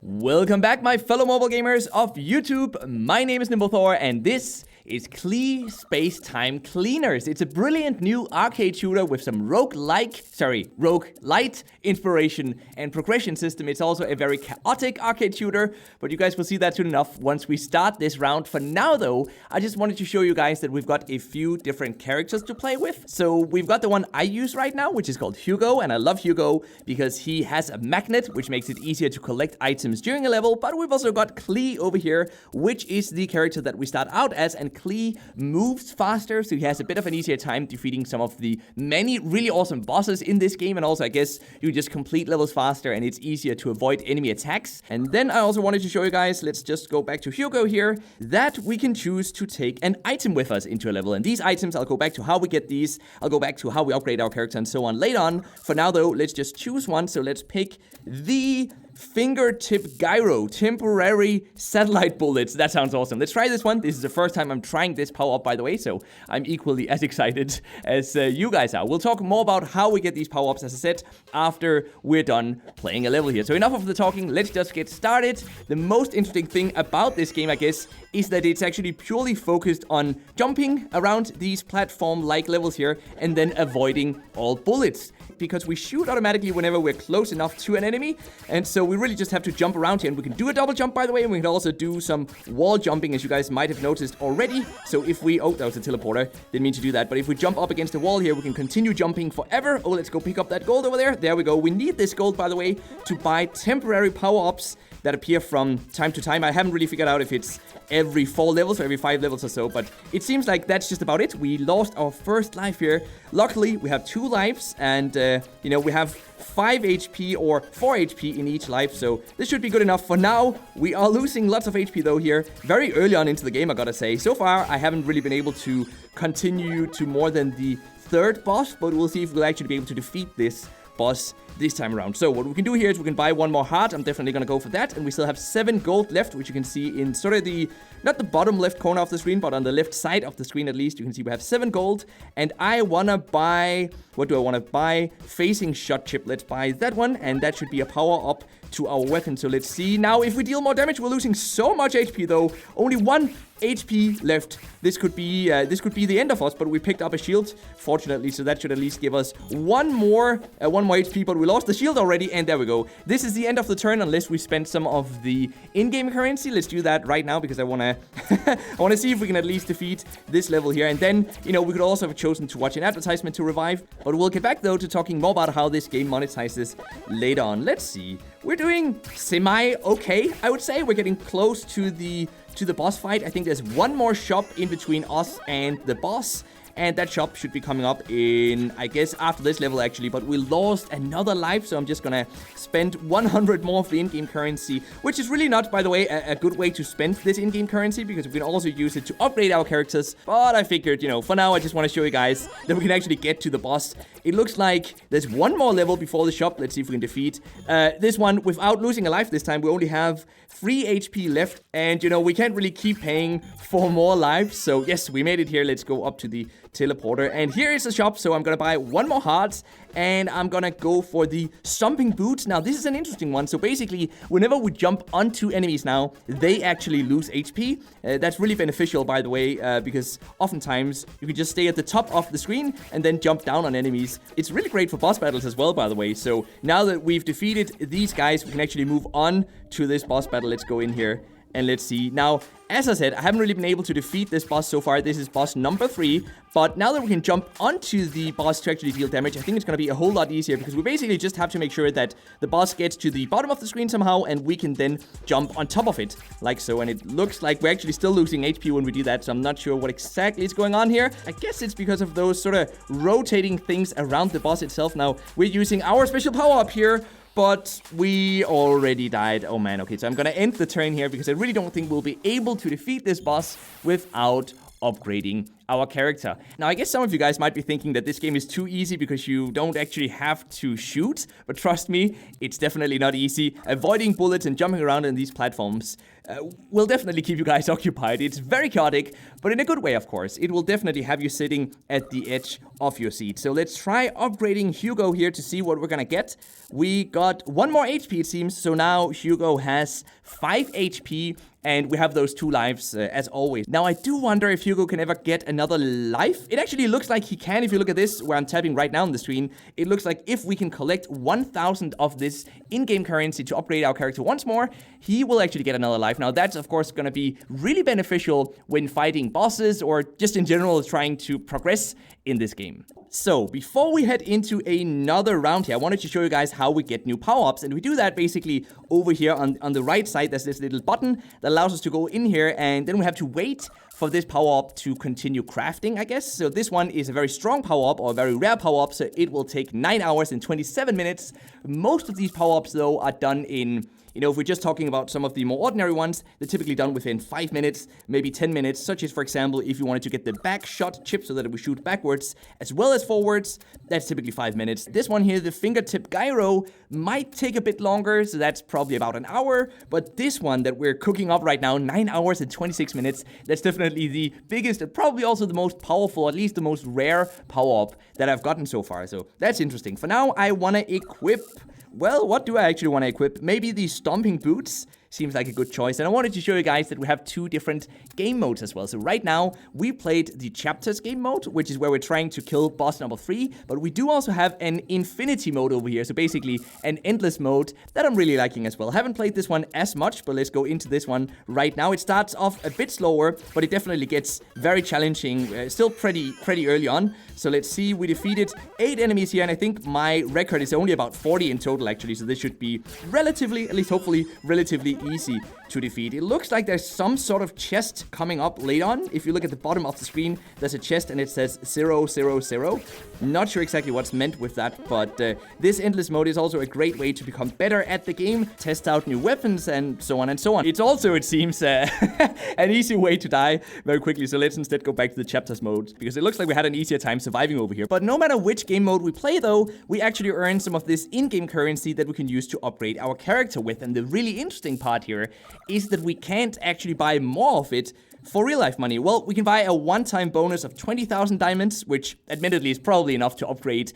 Welcome back, my fellow mobile gamers of YouTube. My name is NimbleThor, and this is Klee Spacetime Cleaners. It's a brilliant new arcade shooter with some roguelite inspiration and progression system. It's also a very chaotic arcade shooter, but you guys will see that soon enough once we start this round. For now, though, I just wanted to show you guys that we've got a few different characters to play with. So we've got the one I use right now, which is called Hugo, and I love Hugo because he has a magnet, which makes it easier to collect items during a level. But we've also got Klee over here, which is the character that we start out as, and Klee moves faster, so he has a bit of an easier time defeating some of the many really awesome bosses in this game, and also I guess you just complete levels faster and it's easier to avoid enemy attacks. And then I also wanted to show you guys, let's just go back to Hugo here, that we can choose to take an item with us into a level. And these items, I'll go back to how we get these, I'll go back to how we upgrade our character and so on later on. For now though, let's just choose one. So let's pick the fingertip gyro, temporary satellite bullets. That sounds awesome. Let's try this one. This is the first time I'm trying this power-up, by the way, so I'm equally as excited as you guys are. We'll talk more about how we get these power-ups, as I said, after we're done playing a level here. So enough of the talking, let's just get started. The most interesting thing about this game, I guess, is that it's actually purely focused on jumping around these platform-like levels here and then avoiding all bullets, because we shoot automatically whenever we're close enough to an enemy, and so we really just have to jump around here. And we can do a double jump, by the way, and we can also do some wall jumping, as you guys might have noticed already. So if we... oh, that was a teleporter. Didn't mean to do that. But if we jump up against the wall here, we can continue jumping forever. Oh, let's go pick up that gold over there. There we go. We need this gold, by the way, to buy temporary power-ups that appear from time to time. I haven't really figured out if it's every 4 levels or every 5 levels or so, but it seems like that's just about it. We lost our first life here. Luckily, we have 2 lives, and, you know, we have 5 HP or 4 HP in each life, so this should be good enough. For now, we are losing lots of HP, though, here. Very early on into the game, I gotta say. So far, I haven't really been able to continue to more than the 3rd boss, but we'll see if we'll actually be able to defeat this boss this time around. So what we can do here is we can buy 1 more heart. I'm definitely gonna go for that, and we still have 7 gold left, which you can see in sort of the, not the bottom left corner of the screen, but on the left side of the screen at least. You can see we have 7 gold, and I wanna buy, what do I wanna buy? Facing shot chip. Let's buy that one, and that should be a power up to our weapon. So let's see. Now, if we deal more damage, we're losing so much HP though. Only 1 HP left. This could be the end of us, but we picked up a shield, fortunately, so that should at least give us one more HP, but we lost the shield already, and there we go. This is the end of the turn, unless we spend some of the in-game currency. Let's do that right now, because I wanna see if we can at least defeat this level here, and then, you know, we could also have chosen to watch an advertisement to revive, but we'll get back, though, to talking more about how this game monetizes later on. Let's see. We're doing semi-okay, I would say. We're getting close to the boss fight. I think there's 1 more shop in between us and the boss, and that shop should be coming up in, I guess, after this level, actually. But we lost another life, so I'm just gonna spend 100 more of the in-game currency, which is really not, by the way, a good way to spend this in-game currency, because we can also use it to upgrade our characters. But I figured, you know, for now, I just want to show you guys that we can actually get to the boss. It looks like there's 1 more level before the shop. Let's see if we can defeat this one without losing a life this time. We only have 3 HP left, and, you know, we can't really keep paying for more lives. So, yes, we made it here. Let's go up to the teleporter, and here is the shop. So I'm gonna buy 1 more heart, and I'm gonna go for the stomping boots. Now, this is an interesting one. So basically, whenever we jump onto enemies now, they actually lose HP. That's really beneficial, by the way, because oftentimes you can just stay at the top of the screen and then jump down on enemies. It's really great for boss battles as well, by the way. So now that we've defeated these guys, we can actually move on to this boss battle. Let's go in here and let's see. Now, as I said, I haven't really been able to defeat this boss so far. This is boss number 3. But now that we can jump onto the boss to actually deal damage, I think it's going to be a whole lot easier, because we basically just have to make sure that the boss gets to the bottom of the screen somehow, and we can then jump on top of it, like so. And it looks like we're actually still losing HP when we do that, so I'm not sure what exactly is going on here. I guess it's because of those sort of rotating things around the boss itself. Now, we're using our special power-up here, but we already died. Oh man, okay, so I'm gonna end the turn here, because I really don't think we'll be able to defeat this boss without upgrading our character. Now, I guess some of you guys might be thinking that this game is too easy because you don't actually have to shoot, but trust me, it's definitely not easy. Avoiding bullets and jumping around on these platforms will definitely keep you guys occupied. It's very chaotic, but in a good way, of course. It will definitely have you sitting at the edge of your seat. So let's try upgrading Hugo here to see what we're gonna get. We got 1 more HP, it seems, so now Hugo has 5 HP, and we have those 2 lives as always. Now, I do wonder if Hugo can ever get another life. It actually looks like he can. If you look at this, where I'm tapping right now on the screen, it looks like if we can collect 1,000 of this in-game currency to upgrade our character once more, he will actually get another life. Now, that's, of course, going to be really beneficial when fighting bosses or just in general trying to progress in this game. So, before we head into another round here, I wanted to show you guys how we get new power-ups, and we do that basically over here on the right side. There's this little button that allows us to go in here, and then we have to wait for this power-up to continue crafting, I guess. So this one is a very strong power-up, or a very rare power-up, so it will take 9 hours and 27 minutes. Most of these power-ups, though, are done in... if we're just talking about some of the more ordinary ones, they're typically done within 5 minutes, maybe 10 minutes, such as, for example, if you wanted to get the back shot chip so that it would shoot backwards as well as forwards, that's typically 5 minutes. This one here, the fingertip gyro, might take a bit longer, so that's probably about an hour, but this one that we're cooking up right now, 9 hours and 26 minutes, that's definitely the biggest and probably also the most powerful, at least the most rare power-up that I've gotten so far, so that's interesting. For now, I want to equip... Well, what do I actually want to equip? Maybe the stomping boots seems like a good choice. And I wanted to show you guys that we have 2 different game modes as well. So right now, we played the chapters game mode, which is where we're trying to kill boss number 3. But we do also have an infinity mode over here. So basically, an endless mode that I'm really liking as well. I haven't played this one as much, but let's go into this one right now. It starts off a bit slower, but it definitely gets very challenging, still pretty early on. So let's see, we defeated 8 enemies here, and I think my record is only about 40 in total, actually. So this should be relatively, at least hopefully, relatively easy to defeat. It looks like there's some sort of chest coming up later on. If you look at the bottom of the screen, there's a chest and it says 000. Not sure exactly what's meant with that, but this endless mode is also a great way to become better at the game, test out new weapons, and so on and so on. It's also, it seems, an easy way to die very quickly, so let's instead go back to the chapters mode, because it looks like we had an easier time surviving over here. But no matter which game mode we play, though, we actually earn some of this in-game currency that we can use to upgrade our character with, and the really interesting part here is that we can't actually buy more of it for real-life money. Well, we can buy a one-time bonus of 20,000 diamonds, which admittedly is probably enough to upgrade,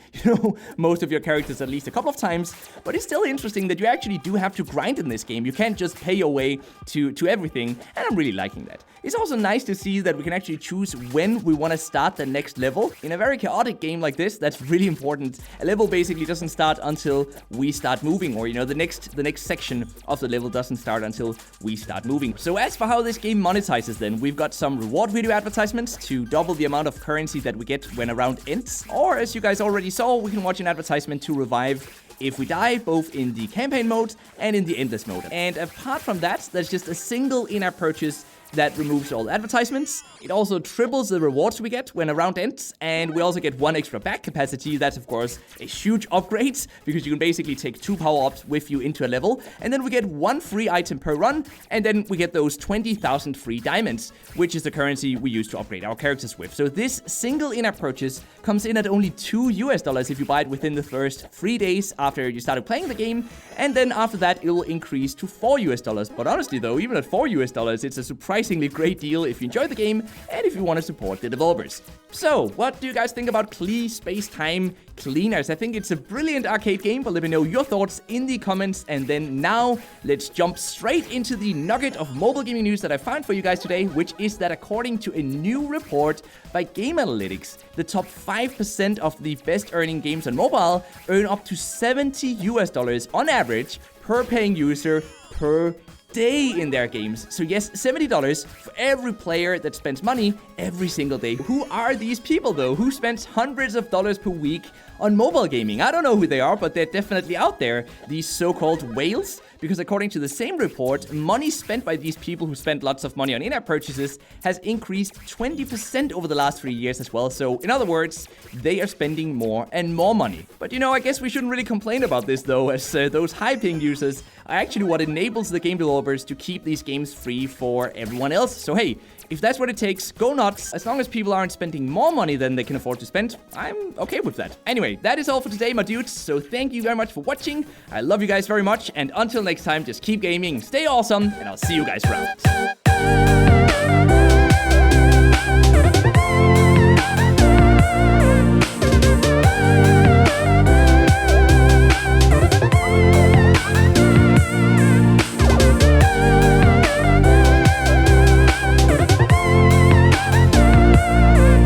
most of your characters at least a couple of times, but it's still interesting that you actually do have to grind in this game. You can't just pay your way to everything, and I'm really liking that. It's also nice to see that we can actually choose when we want to start the next level. In a very chaotic game like this, that's really important. A level basically doesn't start until we start moving, or the next section of the level doesn't start until we start moving. So as for how this game monetizes then, we've got some reward video advertisements to double the amount of currency that we get when a round ends. Or as you guys already saw, we can watch an advertisement to revive if we die, both in the campaign mode and in the endless mode. And apart from that, there's just a single in-app purchase that removes all advertisements. It also triples the rewards we get when a round ends, and we also get 1 extra back capacity. That's of course a huge upgrade, because you can basically take 2 power-ups with you into a level, and then we get 1 free item per run, and then we get those 20,000 free diamonds, which is the currency we use to upgrade our characters with. So this single in-app purchase comes in at only $2 if you buy it within the first 3 days after you started playing the game, and then after that it will increase to $4. But honestly though, even at $4, it's a surprisingly great deal if you enjoy the game and if you want to support the developers. So, what do you guys think about Klee Spacetime Cleaners? I think it's a brilliant arcade game, but let me know your thoughts in the comments. And then now, let's jump straight into the nugget of mobile gaming news that I found for you guys today, which is that according to a new report by Game Analytics, the top 5% of the best earning games on mobile earn up to $70 on average per paying user per day in their games. So yes, $70 for every player that spends money every single day. Who are these people though? Who spends hundreds of dollars per week on mobile gaming. I don't know who they are, but they're definitely out there, these so-called whales. Because according to the same report, money spent by these people who spent lots of money on in-app purchases has increased 20% over the last 3 years as well. So in other words, they are spending more and more money. But you know, I guess we shouldn't really complain about this though, as those high-paying users are actually what enables the game developers to keep these games free for everyone else. So hey, if that's what it takes, go nuts. As long as people aren't spending more money than they can afford to spend, I'm okay with that. Anyway, that is all for today, my dudes. So thank you very much for watching. I love you guys very much. And until next time, just keep gaming, stay awesome, and I'll see you guys around.